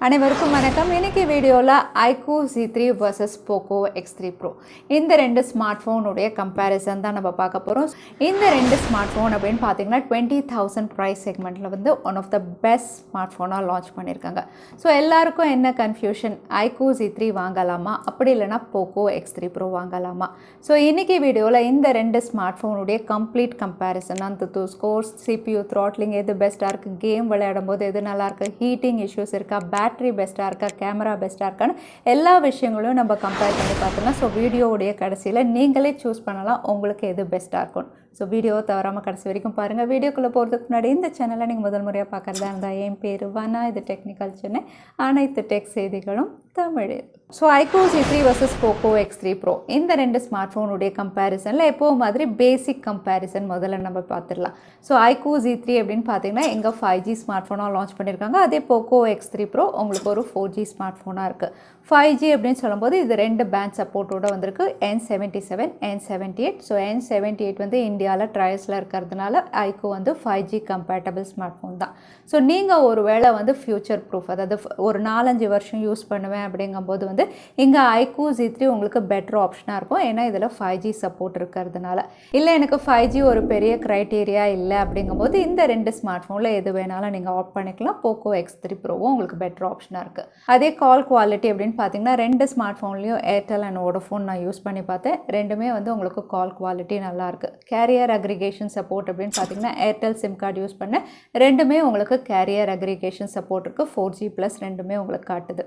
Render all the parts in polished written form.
அனைவருக்கும் வணக்கம். இன்னைக்கு வீடியோவில் iQOO Z3 vs Poco X3 Pro இந்த ரெண்டு ஸ்மார்ட் ஃபோனுடைய கம்பேரிசன் தான் நம்ம பார்க்க போகிறோம். இந்த ரெண்டு ஸ்மார்ட் ஃபோன் அப்படின்னு பார்த்தீங்கன்னா 20,000 ப்ரைஸ் செக்மெண்ட்டில் வந்து one of the best smart ஃபோனாக லான்ச் பண்ணியிருக்காங்க. ஸோ எல்லாருக்கும் என்ன கன்ஃபியூஷன், iQOO Z3 வாங்கலாமா அப்படி இல்லைனா Poco X3 Pro வாங்கலாமா? ஸோ இன்றைக்கி வீடியோவில் இந்த ரெண்டு ஸ்மார்ட் ஃபோனுடைய கம்ப்ளீட் கம்பேரிசன், அந்த ஸ்கோர்ஸ், CPU, த்ராட்லிங் எது பெஸ்ட்டாக இருக்குது, கேம் விளையாடும் போது எது நல்லாயிருக்கு, ஹீட்டிங் இஷ்யூஸ் இருக்கா, பேட்டரி பெஸ்ட்டாக இருக்கா, கேமரா பெஸ்ட்டாக இருக்கான்னு எல்லா விஷயங்களையும் நம்ம கம்பேர் பண்ணி பார்த்துக்கலாம். ஸோ வீடியோவுடைய கடைசியில் நீங்களே சூஸ் பண்ணலாம் உங்களுக்கு எது பெஸ்ட்டாக இருக்கும். ஸோ வீடியோவை தவறாமல் கடைசி வரைக்கும் பாருங்கள். வீடியோக்குள்ளே போகிறதுக்கு முன்னாடி இந்த சேனலை நீங்கள் முதல் முறையாக பார்க்குறதா இருந்தால் என் பேர் வனா, இது டெக்னிக்கல் சென்னை, அனைத்து டெக் செய்திகளும் தமிழில். So iQOO Z3 vs Poco X3 Pro இந்த ரெண்டு ஸ்மார்ட் ஃபோனுடைய கம்பேரிசனில் எப்போது மாதிரி பேசிக் கம்பேரிசன் முதல்ல நம்ம பார்த்துடலாம். ஸோ iQOO Z3 அப்படின்னு பார்த்தீங்கன்னா எங்கே 5G ஸ்மார்ட் ஃபோனாக லான்ச் பண்ணியிருக்காங்க. அதே Poco X3 Pro உங்களுக்கு ஒரு 4G ஸ்மார்ட் ஃபோனாக இருக்குது. 5G அப்படின்னு சொல்லும்போது இது ரெண்டு பேண்ட் சப்போர்ட்டோட வந்திருக்கு, N77, N78. ஸோ N78 வந்து இந்தியாவில் ட்ரையல்ஸில் இருக்கிறதுனால iQOO வந்து 5G கம்பேட்டபிள் ஸ்மார்ட் ஃபோன் தான். ஸோ நீங்கள் ஒரு வேளை வந்து ஃப்யூச்சர் ப்ரூஃப், அதாவது ஒரு 4-5 வருஷம் யூஸ் பண்ணுவேன் அப்படிங்கும்போது வந்து இங்கே iQOO Z3 உங்களுக்கு பெட்டர் ஆப்ஷனாக இருக்கும். ஏன்னா இதில் 5G சப்போர்ட் இருக்கிறதுனால. இல்லை எனக்கு 5G ஒரு பெரிய க்ரைட்டீரியா இல்லை அப்படிங்கும்போது இந்த ரெண்டு ஸ்மார்ட் ஃபோனில் எது வேணாலும் நீங்கள் ஆப்ட் பண்ணிக்கலாம். Poco X3 Proவும் உங்களுக்கு பெட்டர் ஆப்ஷனாக இருக்குது. அதே கால் குவாலிட்டி அப்படின்னு பார்த்தீங்கன்னா ரெண்டு ஸ்மார்ட் ஃபோன்லேயும் ஏர்டெல் அண்ட் வோடஃபோன் நான் யூஸ் பண்ணி பார்த்தேன். ரெண்டுமே வந்து உங்களுக்கு கால் குவாலிட்டி நல்லாயிருக்கு. கேரியர் அக்ரிகேஷன் சப்போர்ட் அப்படின்னு பார்த்தீங்கன்னா ஏர்டெல் சிம் கார்டு யூஸ் பண்ண ரெண்டுமே உங்களுக்கு கேரியர் அக்ரிகேஷன் சப்போர்ட் இருக்குது. 4G+ ரெண்டுமே உங்களுக்கு காட்டுது.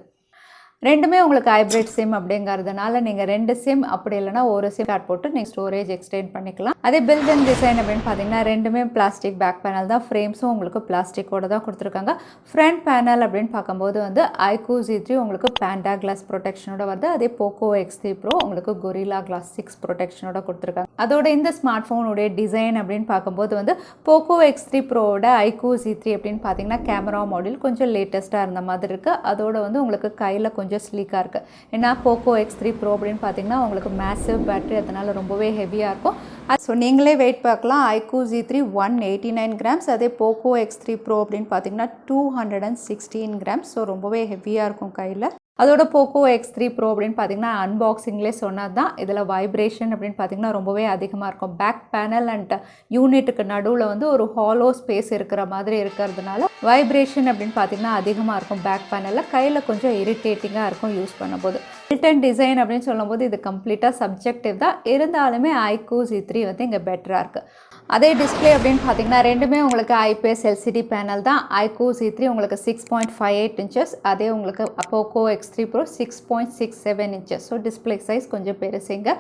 ரெண்டுமே உங்களுக்கு ஹைப்ரிட் சிம் அப்படிங்கிறதுனால நீங்கள் ரெண்டு சிம் அப்படி இல்லைனா ஒரு சிம் கார்டு போட்டு நீங்கள் ஸ்டோரேஜ் எக்ஸ்டெண்ட் பண்ணிக்கலாம். அதே பில்ட் அண்ட் டிசைன் அப்படின்னு பார்த்தீங்கன்னா ரெண்டுமே பிளாஸ்டிக் பேக் பேனல் தான். ஃப்ரேம்ஸும் உங்களுக்கு பிளாஸ்டிக்கோட தான் கொடுத்துருக்காங்க. ஃப்ரண்ட் பேனல் அப்படின்னு பார்க்கும்போது வந்து iQOO Z3 உங்களுக்கு பேண்டா கிளாஸ் ப்ரொடெக்ஷனோட வருது. அதே Poco X3 Pro உங்களுக்கு கொரில்லா கிளாஸ் 6 ப்ரொடெக்ஷனோட கொடுத்துருக்காங்க. அதோட இந்த ஸ்மார்ட் ஃபோனுடைய டிசைன் அப்படின்னு பார்க்கும்போது வந்து Poco X3 Proவோட iQOO Z3 அப்படின்னு பார்த்தீங்கன்னா கேமரா மாடல் கொஞ்சம் லேட்டஸ்ட்டாக இருந்த மாதிரி இருக்குது. அதோட வந்து உங்களுக்கு கையில் கொஞ்சம் ஸ்லீக்காக இருக்குது. ஏன்னா Poco X3 Pro அப்படின்னு பார்த்தீங்கன்னா உங்களுக்கு மேசிவ் பேட்டரி, அதனால் ரொம்பவே ஹெவியாக இருக்கும். ஸோ நீங்களே வெயிட் பார்க்கலாம். iQOO Z3 189 கிராம்ஸ், அதே Poco X3 Pro அப்படின்னு பார்த்தீங்கன்னா 216 கிராம்ஸ். ஸோ ரொம்பவே ஹெவியாக இருக்கும் கையில். அதோட Poco X3 Pro அப்படின்னு பார்த்தீங்கன்னா அன்பாக்சிங்லேயே சொன்னது தான். இதில் வைப்ரேஷன் அப்படின்னு பார்த்தீங்கன்னா ரொம்பவே அதிகமாக இருக்கும். பேக் பேனல் அண்ட் யூனிட்டுக்கு நடுவில் வந்து ஒரு ஹாலோ ஸ்பேஸ் இருக்கிற மாதிரி இருக்கிறதுனால வைப்ரேஷன் அப்படின்னு பார்த்தீங்கன்னா அதிகமாக இருக்கும். பேக் பேனலில் கையில் கொஞ்சம் இரிட்டேட்டிங்காக இருக்கும் யூஸ் பண்ணும்போது. பில்ட் அண்ட் டிசைன் அப்படின்னு சொல்லும்போது இது கம்ப்ளீட்டாக சப்ஜெக்டிவ் தான். இருந்தாலுமே iQOO Z3 வந்து இங்கே பெட்டராக இருக்குது. அதே டிஸ்பிளே அப்படின்னு பார்த்தீங்கன்னா ரெண்டுமே உங்களுக்கு IPS LCD பேனல் தான். iQOO Z3 உங்களுக்கு 6.58 இன்ச்சஸ், அதே உங்களுக்கு Poco X3 Pro 6.67 inches. So display size கொஞ்சம் பெருசுங்க.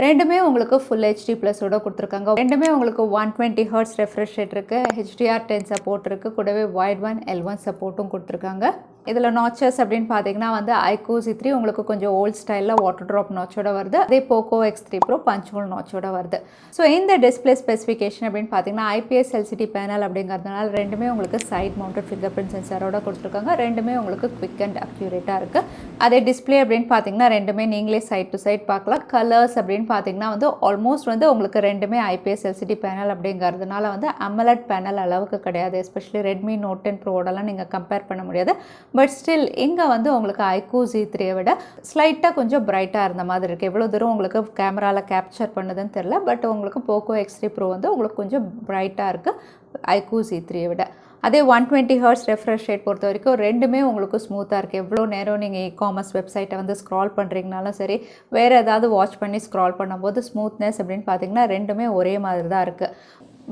ரெண்டுமே உங்களுக்கு ஃபுல் HD+ஓட கொடுத்துருக்காங்க. ரெண்டுமே உங்களுக்கு 120 Hz ரெஃப்ரெஷ் ரேட் இருக்குது, HDR10 சப்போர்ட் இருக்குது, கூடவே வைட் ஒன் L1 சப்போர்ட்டும் கொடுத்துருக்காங்க. இதில் நாச்சஸ் அப்படின்னு பார்த்தீங்கன்னா வந்து iQOO Z3 உங்களுக்கு கொஞ்சம் ஓல்ட் ஸ்டைலில் வாட்டர் ட்ராப் நாச்சோட வருது. அதே Poco X3 Pro punch hole நாச்சோட வருது. ஸோ இந்த டிஸ்பிளே ஸ்பெசிஃபிகேஷன் அப்படின்னு பார்த்தீங்கன்னா IPS LCD பேனல் அப்படிங்கிறதுனால ரெண்டுமே உங்களுக்கு சைட் மவுண்டட் ஃபிங்கர் பிரிண்ட் சென்சாரோட கொடுத்துருக்காங்க. ரெண்டுமே உங்களுக்கு குவிக் அண்ட் அக்யூரேட்டாக இருக்குது. அதே டிஸ்பிளே அப்படின்னு பார்த்தீங்கன்னா ரெண்டுமே நீங்களே சைட் டு சைட் பார்க்கலாம். கலர்ஸ் அப்படின்னு பார்த்தீங்கன்னா வந்து ஆல்மோஸ்ட் வந்து உங்களுக்கு ரெண்டுமே IPS LCD பேனல் அப்படிங்கிறதுனால வந்து AMOLED பேனல் அளவுக்கு கிடையாது. எஸ்பெஷலி Redmi Note 10 Proவோடலாம் நீங்கள் கம்பேர் பண்ண முடியாது. பட் ஸ்டில் இங்கே வந்து உங்களுக்கு iQOO Z3 விட ஸ்லைட்டாக கொஞ்சம் பிரைட்டாக இருந்த மாதிரி இருக்குது. எவ்வளோ தூரம் உங்களுக்கு கேமராவில் கேப்சர் பண்ணுதுன்னு தெரில. பட் உங்களுக்கு Poco X3 Pro வந்து உங்களுக்கு கொஞ்சம் பிரைட்டாக இருக்குது iQOO Z3 விட. அதே 120 Hz ரெஃப்ரெஷ் ரேட் பொறுத்த வரைக்கும் ரெண்டுமே உங்களுக்கு ஸ்மூத்தாக இருக்குது. எவ்வளோ நேரம் நீங்கள் இ-காமர்ஸ் வெப்சைட்டை வந்து ஸ்க்ரால் பண்ணுறீங்கனாலும் சரி, வேறு ஏதாவது வாட்ச் பண்ணி ஸ்க்ரால் பண்ணும்போது ஸ்மூத்னஸ் அப்படின்னு பார்த்தீங்கன்னா ரெண்டுமே ஒரே மாதிரி தான் இருக்குது.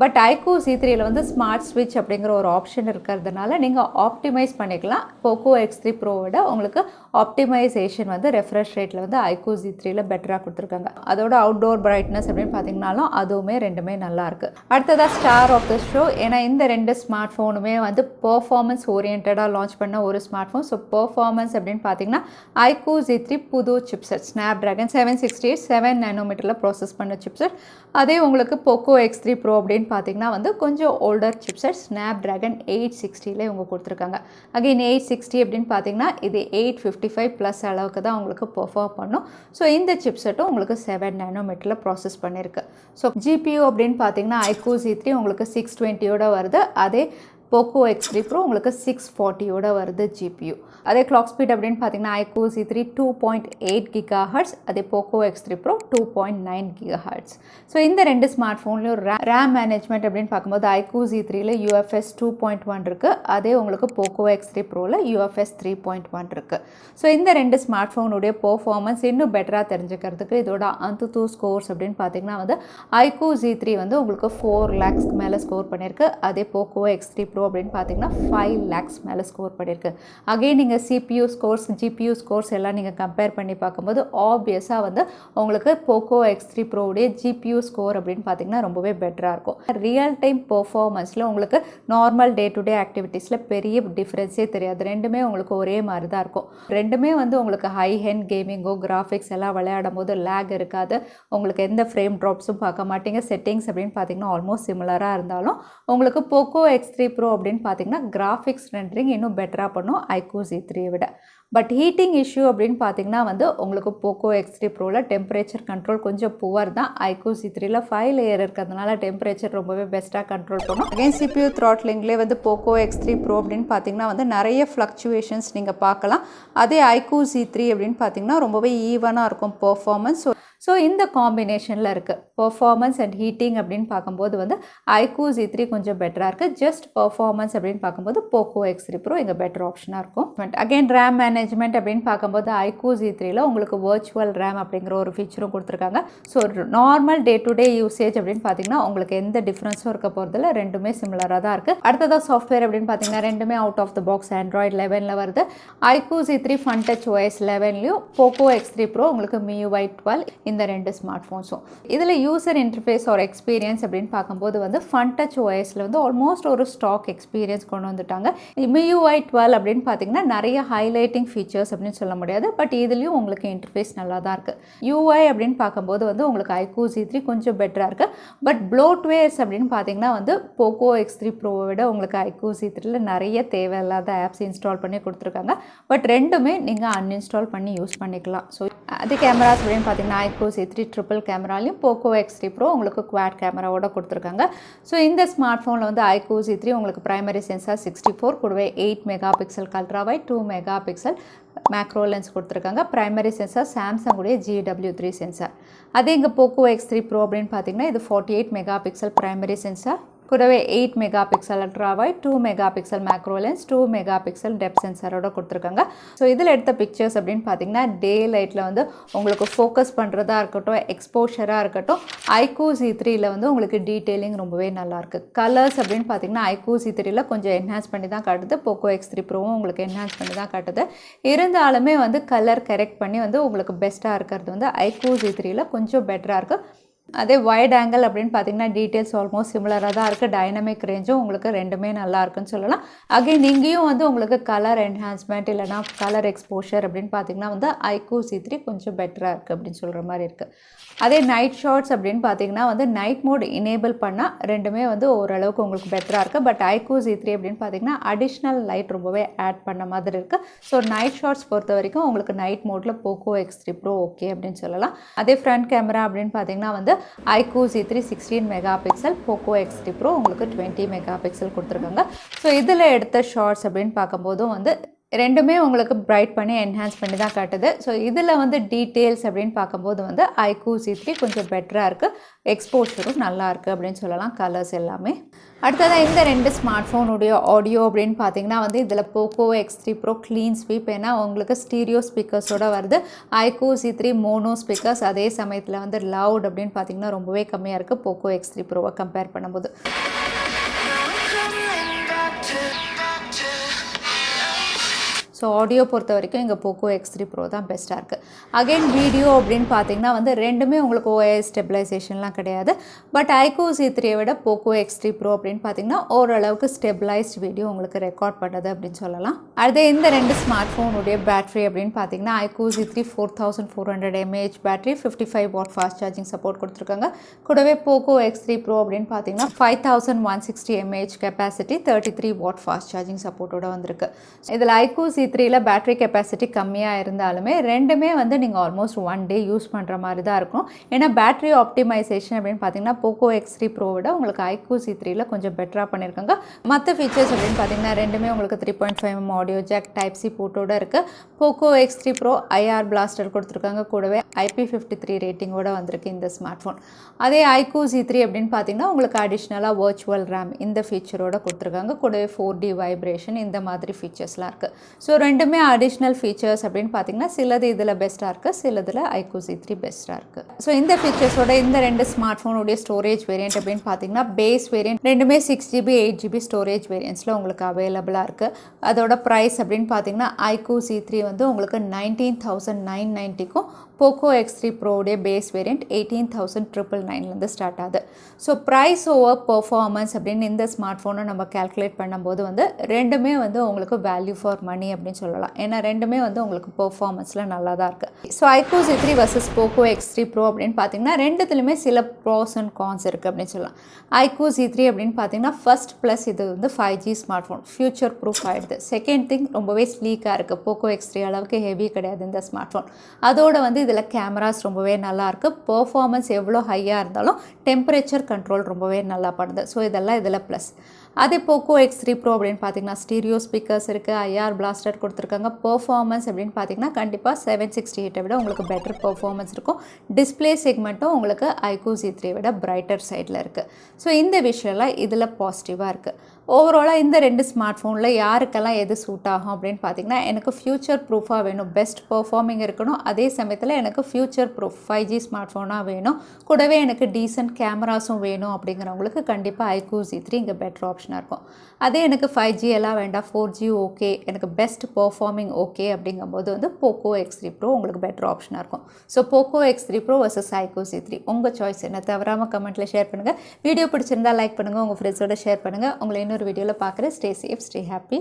பட் iQOO Z3ல வந்து ஸ்மார்ட் ஸ்விட்ச் அப்படிங்கிற ஒரு ஆப்ஷன் இருக்கிறதுனால நீங்கள் ஆப்டிமைஸ் பண்ணிக்கலாம். Poco X3 Proவோட உங்களுக்கு ஆப்டிமைசேஷன் வந்து ரெஃப்ரெஷ் ரேட்டில் வந்து iQOO Z3ல பெட்டராக கொடுத்துருக்காங்க. அதோட அவுட்டோர் பிரைட்னஸ் அப்படின்னு பார்த்தீங்கன்னாலும் அதுவுமே ரெண்டுமே நல்லாயிருக்கு. அடுத்ததாக ஸ்டார் ஆஃப் த ஷோ, ஏன்னா இந்த ரெண்டு ஸ்மார்ட் ஃபோனுமே வந்து பெர்ஃபார்மன்ஸ் ஓரியன்டாக லான்ச் பண்ண ஒரு ஸ்மார்ட் ஃபோன். ஸோ பெர்ஃபார்மன்ஸ் அப்படின்னு பார்த்தீங்கன்னா iQOO Z3 புது சிப்செட் Snapdragon 768 7 nanometerல ப்ராசஸ் பண்ண சிப்செட். அதே உங்களுக்கு Poco X3 Pro அப்படின்னு பார்த்தீங்கன்னா வந்து கொஞ்சம் ஓல்டர் சிப்செட் Snapdragon 860ல இவங்க கொடுத்துருக்காங்க. அகைன் 860 அப்படின்னு பார்த்தீங்கன்னா இது 855+ அளவுக்கு தான் உங்களுக்கு பெர்ஃபார்ம் பண்ணும். ஸோ இந்த சிப்செட்டும் உங்களுக்கு 7 nanometerல ப்ராசஸ் பண்ணியிருக்கு. ஸோ GPU அப்படின்னு பார்த்தீங்கன்னா iQOO Z3 உங்களுக்கு 620ஓட வருது. அதே Poco X3 Pro உங்களுக்கு 640 வருது GPU. அதே clock speed அப்படின்னு பார்த்தீங்கன்னா iQOO C3 2.8 GHz, அதே Poco X3 Pro 2.9 GHz. So இந்த ரெண்டு ஸ்மார்ட் ஃபோன்லையும் ரேம் மேனேஜ்மெண்ட் அப்படின்னு பார்க்கும்போது iQOO C3ல UFS 2.1 இருக்குது, அதே உங்களுக்கு Poco X3 Proவில் UFS 3.1 இருக்குது. ஸோ இந்த ரெண்டு ஸ்மார்ட் ஃபோனுடைய பெர்ஃபார்மன்ஸ் இன்னும் பெட்டராக தெரிஞ்சுக்கிறதுக்கு இதோட AnTuTu ஸ்கோர்ஸ் அப்படின்னு பார்த்தீங்கன்னா வந்து iQOO C3 வந்து உங்களுக்கு 4 lakhஸ்க்கு மேலே ஸ்கோர் பண்ணியிருக்கு, அதே Poco X3 Pro அப்படின்னு பார்த்தீங்கன்னா 5 lakhs மேலே ஸ்கோர் பண்ணியிருக்கு. அகைன் நீங்கள் CPU ஸ்கோர்ஸ் GPU ஸ்கோர்ஸ் எல்லாம் நீங்கள் கம்பேர் பண்ணி பார்க்கும்போது ஆப்வியஸாக வந்து உங்களுக்கு Poco X3 Pro உடைய GPU ஸ்கோர் அப்படின்னு பார்த்தீங்கன்னா ரொம்பவே பெட்டராக இருக்கும். ரியல் டைம் பெர்ஃபார்மன்ஸில் உங்களுக்கு நார்மல் டே டு டே ஆக்டிவிட்டீஸில் பெரிய டிஃப்ரென்ஸே தெரியாது, ரெண்டுமே உங்களுக்கு ஒரே மாதிரி தான் இருக்கும். ரெண்டுமே வந்து உங்களுக்கு ஹை ஹெண்ட் கேமிங்கோ கிராஃபிக்ஸ் எல்லாம் விளையாடும் போது லேக் இருக்காது, உங்களுக்கு எந்த ஃப்ரேம் ட்ராப்ஸும் பார்க்க மாட்டீங்க. செட்டிங்ஸ் அப்படின்னு பார்த்தீங்கன்னா ஆல்மோஸ்ட் சிமிலராக இருந்தாலும் உங்களுக்கு Poco X3 Pro அப்படின்னு பார்த்தீங்கன்னா கிராஃபிக்ஸ் ரெண்டரிங் இன்னும் பெட்டராக பண்ணும் iQOO C3 விட. பட் ஹீட்டிங் இஷ்யூ அப்படின்னு பார்த்தீங்கன்னா வந்து உங்களுக்கு Poco X3 Proவில் டெம்பரேச்சர் கண்ட்ரோல் கொஞ்சம் புவர் தான். iQOO C3ல 5 லேயர் இருக்கிறதுனால டெம்பரேச்சர் ரொம்பவே பெஸ்ட்டாக கண்ட்ரோல் பண்ணும். அகைன் CPU த்ராட்லிங்லேயே வந்து Poco X3 Pro அப்படின்னு பார்த்தீங்கன்னா வந்து நிறைய ஃப்ளக்சுவேஷன்ஸ் நீங்கள் பார்க்கலாம். அதே iQOO C3 அப்படின்னு பார்த்தீங்கன்னா ரொம்பவே ஈவனாக இருக்கும் பெர்ஃபார்மன்ஸ். ஸோ இந்த காம்பினேஷனில் இருக்குது பெர்ஃபார்மன்ஸ் அண்ட் ஹீட்டிங் அப்படின்னு பார்க்கும்போது வந்து iQOO C3 கொஞ்சம் பெட்டராக இருக்குது. ஜஸ்ட் பெர்ஃபார்மன்ஸ் அப்படின்னு பார்க்கும்போது Poco X3 Pro இங்கே பெட்டர் ஆப்ஷனாக இருக்கும். பட் அகைன் ரேம் மேனேஜ்மெண்ட் அப்படின்னு பார்க்கும்போது iQOO C3ல உங்களுக்கு வர்ச்சுவல் ரேம் அப்படிங்கிற ஒரு ஃபீச்சரும் கொடுத்துருக்காங்க. So normal day to day usage அப்படின்னு பார்த்தீங்கன்னா உங்களுக்கு எந்த டிஃப்ரென்ஸும் இருக்க போகிறதில்ல, ரெண்டுமே சிமிலராக தான் இருக்குது. அடுத்ததாக சாஃப்ட்வேர் அப்படின்னு பார்த்தீங்கன்னா ரெண்டுமே out of the box Android 11ல் வருது. iQOO C3 FunTouch OS 11லையும் Poco X3 Pro உங்களுக்கு MIUI 12 இந்த ரெண்டு ஸ்மார்ட் ஃபோன்ஸும். இதில் யூசர் இன்டர்ஃபேஸ் ஒரு எக்ஸ்பீரியன்ஸ் அப்படின்னு பார்க்கும்போது வந்து FunTouch OSல வந்து ஆல்மோஸ்ட் ஒரு ஸ்டாக் எக்ஸ்பீரியன்ஸ் கொண்டு வந்துட்டாங்க. MIUI 12 அப்படின்னு பார்த்தீங்கன்னா நிறைய ஹைலைட்டிங் ஃபீச்சர்ஸ் அப்படின்னு சொல்ல முடியாது, பட் இதுலேயும் உங்களுக்கு இன்டர்ஃபேஸ் நல்லா தான் இருக்குது. UI அப்படின்னு பார்க்கும்போது வந்து உங்களுக்கு iQOO C3 கொஞ்சம் பெட்டராக இருக்குது. பட் ப்ளோட்வேர்ஸ் அப்படின்னு பார்த்தீங்கன்னா வந்து Poco X3 Proவை விட உங்களுக்கு iQOO C3ல நிறைய தேவையில்லாத ஆப்ஸ் இன்ஸ்டால் பண்ணி கொடுத்துருக்காங்க. பட் ரெண்டுமே நீங்கள் அன்இன்ஸ்டால் பண்ணி யூஸ் பண்ணிக்கலாம். ஸோ அது கேமராஸ் அப்படின்னு பார்த்தீங்கன்னா iQOO C3 ட்ரிபிள் கேமராலையும் Poco X3 Pro உங்களுக்கு குவாட் கேமராவோட கொடுத்துருக்காங்க. ஸோ இந்த ஸ்மார்ட் ஃபோனில் வந்து iQOO C3 உங்களுக்கு பிரைமரி சென்சார் 64 கூடவே 8 mega pixel ultra wide 2 mega pixel macro lens கொடுத்துருக்காங்க. பிரைமரி சென்சார் சாம்சங் உடைய GW3 சென்சார். அதே இங்கே Poco X3 Pro அப்படின்னு பார்த்தீங்கன்னா இது 48 மெகா பிக்சல் பிரைமரி சென்சார் கூடவே 8 mega pixel ultra wide 2 mega pixel macro lens 2 mega pixel depth சென்சாரோட கொடுத்துருக்காங்க. ஸோ இதில் எடுத்த பிக்சர்ஸ் அப்படின்னு பார்த்தீங்கன்னா டே லைட்டில் வந்து உங்களுக்கு ஃபோக்கஸ் பண்ணுறதா இருக்கட்டும், எக்ஸ்போஷராக இருக்கட்டும், iQOO C3ல வந்து உங்களுக்கு டீட்டெயிலிங் ரொம்பவே நல்லாயிருக்கு. கலர்ஸ் அப்படின்னு பார்த்தீங்கன்னா iQOO C3ல கொஞ்சம் என்ஹான்ஸ் பண்ணி தான் காட்டுது, Poco X3 Proவும் உங்களுக்கு என்ஹான்ஸ் பண்ணி தான் காட்டுது. இருந்தாலுமே வந்து கலர் கரெக்ட் பண்ணி வந்து உங்களுக்கு பெஸ்ட்டாக இருக்கிறது வந்து iQOO C3ல கொஞ்சம் பெட்டராக இருக்குது. அதே வைட் ஆங்கிள் அப்படின்னு பார்த்தீங்கன்னா டீட்டெயில்ஸ் ஆல்மோஸ்ட் சிமிலராக தான் இருக்குது. டைனமிக் ரேஞ்சும் உங்களுக்கு ரெண்டுமே நல்லா இருக்குன்னு சொல்லலாம். அகைன் இங்கேயும் வந்து உங்களுக்கு கலர் என்ஹான்ஸ்மெண்ட் இல்லைனா கலர் எக்ஸ்போஷர் அப்படின்னு பார்த்தீங்கன்னா வந்து iQOO C3 கொஞ்சம் பெட்டராக இருக்குது அப்படின்னு சொல்கிற மாதிரி இருக்குது. அதே நைட் ஷாட்ஸ் அப்படின்னு பார்த்தீங்கன்னா வந்து நைட் மோட் எனேபிள் பண்ணால் ரெண்டுமே வந்து ஓரளவுக்கு உங்களுக்கு பெட்டராக இருக்குது. பட் iQOO C3 அப்படின்னு பார்த்தீங்கன்னா அடிஷ்னல் லைட் ரொம்பவே ஆட் பண்ண மாதிரி இருக்குது. ஸோ நைட் ஷாட்ஸ் பொறுத்த வரைக்கும் உங்களுக்கு நைட் மோட்டில் Poco X3 Pro ஓகே அப்படின்னு சொல்லலாம். அதே ஃப்ரண்ட் கேமரா அப்படின்னு பார்த்தீங்கன்னா வந்து iQOO C3 16 mega pixel, Poco X3 Pro உங்களுக்கு 20 மெகா பிக்சல் கொடுத்துருக்காங்க. ஸோ இதில் எடுத்த ஷார்ட்ஸ் அப்படின்னு பார்க்கும்போதும் வந்து ரெண்டுமே உங்களுக்கு பிரைட் பண்ணி என்ஹான்ஸ் பண்ணி தான் காட்டுது. ஸோ இதில் வந்து டீட்டெயில்ஸ் அப்படின்னு பார்க்கும்போது வந்து iQOO C3 கொஞ்சம் பெட்டராக இருக்குது, எக்ஸ்போஷரும் நல்லா இருக்குது அப்படின்னு சொல்லலாம், கலர்ஸ் எல்லாமே. அடுத்ததாக இந்த ரெண்டு ஸ்மார்ட் ஃபோனுடைய ஆடியோ அப்படின்னு பார்த்தீங்கன்னா வந்து இதில் Poco X3 Pro clean sweep, ஏன்னா உங்களுக்கு ஸ்டீரியோ ஸ்பீக்கர்ஸோடு வருது. iQOO C3 மோனோ ஸ்பீக்கர்ஸ், அதே சமயத்தில் வந்து லவுட் அப்படின்னு பார்த்தீங்கன்னா ரொம்பவே கம்மியாக இருக்குது Poco X3 Proவை கம்பேர் பண்ணும்போது. ஸோ ஆடியோ பொறுத்த வரைக்கும் இங்கே Poco X3 Pro தான் பெஸ்ட்டாக இருக்குது. அகைன் வீடியோ அப்படின்னு பார்த்தீங்கன்னா வந்து ரெண்டுமே உங்களுக்கு OIS ஸ்டெபிலைசேஷன்லாம் கிடையாது. பட் iQOO C3 விட Poco X3 Pro அப்படின்னு பார்த்தீங்கன்னா ஓரளவுக்கு ஸ்டெபிளைஸ்ட் வீடியோ உங்களுக்கு ரெக்கார்ட் பண்ணுது அப்படின்னு சொல்லலாம். அதே இந்த ரெண்டு ஸ்மார்ட் ஃபோனுடைய பேட்டரி அப்படின்னு பார்த்தீங்கன்னா iQOO C3 4400 mAh battery, 55 watt fast charging support கொடுத்துருக்காங்க. கூடவே Poco X3 Pro அப்படின்னு பார்த்தீங்கன்னா 5160 mAh capacity, 33 watt fast charging சப்போர்ட்டோட வந்திருக்கு. இதில் iQOO C3ல பேட்டரி கெப்பாசிட்டி கம்மியாக இருந்தாலுமே ரெண்டுமே வந்து நீங்கள் ஆல்மோஸ்ட் 1 டே யூஸ் பண்ணுற மாதிரி தான் இருக்கும். ஏன்னா பேட்டரி ஆப்டிமைசேஷன் அப்படின்னு பார்த்தீங்கன்னா Poco X3 Pro விட உங்களுக்கு iQOO C3ல கொஞ்சம் பெட்டராக பண்ணியிருக்காங்க. மற்ற ஃபீச்சர்ஸ் அப்படின்னு பார்த்தீங்கன்னா ரெண்டுமே உங்களுக்கு 3.5mm audio jack type C போர்ட்டோட இருக்குது. Poco X3 Pro IR plaster கொடுத்துருக்காங்க. கூடவே IP53 ரேட்டிங்கோட வந்திருக்கு இந்த ஸ்மார்ட் ஃபோன். அதே iQOO C3 அப்படின்னு பார்த்தீங்கன்னா உங்களுக்கு அடிஷ்னலாக வர்ச்சுவல் ரேம் இந்த ஃபீச்சரோட கொடுத்துருக்காங்க. கூடவே 4D வைப்ரேஷன் இந்த மாதிரி ஃபீச்சர்ஸ்லாம் இருக்குது. ஸோ ரெண்டுமே அடிஷ்னல் ஃபீச்சர்ஸ் அப்படின்னு பார்த்தீங்கன்னா சிலது இதில் பெஸ்ட்டாக இருக்குது, சிலதில் iQOO C3 பெஸ்ட்டாக இருக்குது. ஸோ இந்த ஃபீச்சர்ஸோட இந்த ரெண்டு ஸ்மார்ட் ஃபோனுடைய ஸ்டோரேஜ் வேரியன்ட் அப்படின்னு பார்த்தீங்கன்னா பேஸ் வேரியன்ட் ரெண்டுமே 6GB 8GB ஸ்டோரேஜ் வேரியன்ட்ஸில் உங்களுக்கு அவைலபிளாக இருக்குது. அதோட ப்ரைஸ் அப்படின்னு பார்த்தீங்கன்னா iQOO C3 வந்து உங்களுக்கு 19,990க்கும் Poco X3 Pro உடைய பேஸ் வேரியன்ட் 18,999லேருந்து ஸ்டார்ட் ஆகுது. ஸோ ப்ரைஸ் ஓவர் பர்ஃபார்மன்ஸ் அப்படின்னு இந்த ஸ்மார்ட் ஃபோனை நம்ம கேல்குலேட் பண்ணும்போது வந்து ரெண்டுமே வந்து உங்களுக்கு வேல்யூ ஃபார் மணி அப்படின்னு சொல்லலாம். ஏன்னா ரெண்டுமே வந்து உங்களுக்கு பர்ஃபார்மன்ஸில் நல்லா தான் இருக்குது. So iQOO C3 vs Poco X3 Pro அப்படின்னு பார்த்தீங்கன்னா ரெண்டுத்துலையுமே சில ப்ரோஸ் அண்ட் கான்ஸ் இருக்குது அப்படின்னு சொல்லலாம். iQOO C3 அப்படின்னு பார்த்தீங்கன்னா ஃபர்ஸ்ட் ப்ளஸ் இது வந்து 5G smart phone future proof ஆகிடுது. செகண்ட் திங் ரொம்பவே ஸ்லீக்காக இருக்குது. Poco X3 அளவுக்கு ஹெவி கிடையாது இந்த ஸ்மார்ட் ஃபோன். அதோட வந்து இதில் கேமராஸ் ரொம்பவே நல்லாயிருக்கு. பர்ஃபார்மன்ஸ் எவ்வளோ ஹையாக இருந்தாலும் டெம்பரேச்சர் கண்ட்ரோல் ரொம்பவே நல்லா பண்ணுது. ஸோ இதெல்லாம் இதில் ப்ளஸ். அதே Poco X3 Pro அப்படின்னு பார்த்தீங்கன்னா ஸ்டீரியோ ஸ்பீக்கர்ஸ் இருக்குது, IR பிளாஸ்டர் கொடுத்துருக்காங்க. பர்ஃபார்மன்ஸ் அப்படின்னு பார்த்தீங்கன்னா கண்டிப்பாக 768 விட உங்களுக்கு பெட்டர் பர்ஃபார்மன்ஸ் இருக்கும். டிஸ்பிளே செக்மெண்ட்டும் உங்களுக்கு iQOO C3 விட பிரைட்டர் சைடில் இருக்குது. ஸோ இந்த விஷயம்லாம் இதில் பாசிட்டிவாக இருக்குது. ஓவராலாக இந்த ரெண்டு ஸ்மார்ட் ஃபோனில் யாருக்கெல்லாம் எது சூட் ஆகும் அப்படின்னு பார்த்தீங்கன்னா எனக்கு ஃபியூச்சர் ப்ரூஃபாக வேணும், பெஸ்ட் பர்ஃபார்மிங் இருக்கணும், அதே சமயத்தில் எனக்கு ஃபியூச்சர் ப்ரூஃப் 5G ஸ்மார்ட் ஃபோனாக வேணும், கூடவே எனக்கு டீசென்ட் கேமராஸும் வேணும் அப்படிங்கிறவங்களுக்கு கண்டிப்பாக iQOO C3 இங்கே பெட்டர் ஆப்ஷனாக இருக்கும். அதே எனக்கு 5G எல்லாம் வேண்டாம், 4G ஓகே, எனக்கு பெஸ்ட் பர்ஃபார்மிங் ஓகே அப்படிங்கும்போது வந்து Poco X3 Pro உங்களுக்கு பெட்டர் ஆப்ஷனாக இருக்கும். So Poco X3 Pro vs iQOO C3 உங்கள் சாய்ஸ் என்ன, தவறாமல் கமெண்ட்டில் ஷேர் பண்ணுங்கள். வீடியோ பிடிச்சிருந்தால் லைக் பண்ணுங்கள், உங்கள் ஃப்ரெண்ட்ஸோட ஷேர் பண்ணுங்கள். உங்களை இன்னொரு வீடியோவில் பார்க்குறேன். Stay safe, stay happy.